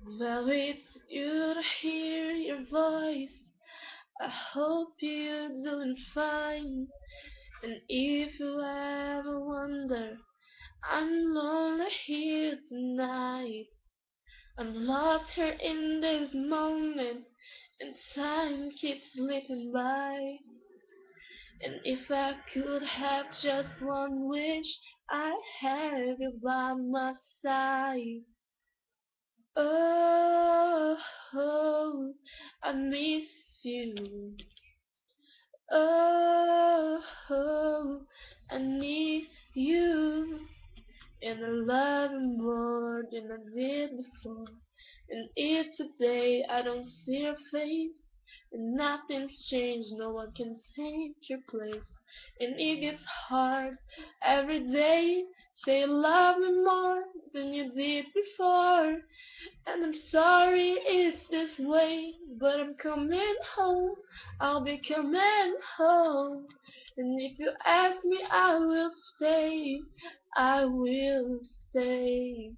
Well, it's good to hear your voice. I hope you're doing fine. And if you ever wonder, I'm lonely here tonight. I'm lost here in this moment, and time keeps slipping by. And if I could have just one wish, I'd have you by my side. Oh, oh, I miss you. Oh, oh, I need you. And I love you more than I did before. And if today I don't see your face, and nothing's changed, no one can take your place. And it gets hard every day. Say you love me more than you did before. And I'm sorry it's this way, but I'm coming home. I'll be coming home. And if you ask me, I will stay. I will stay.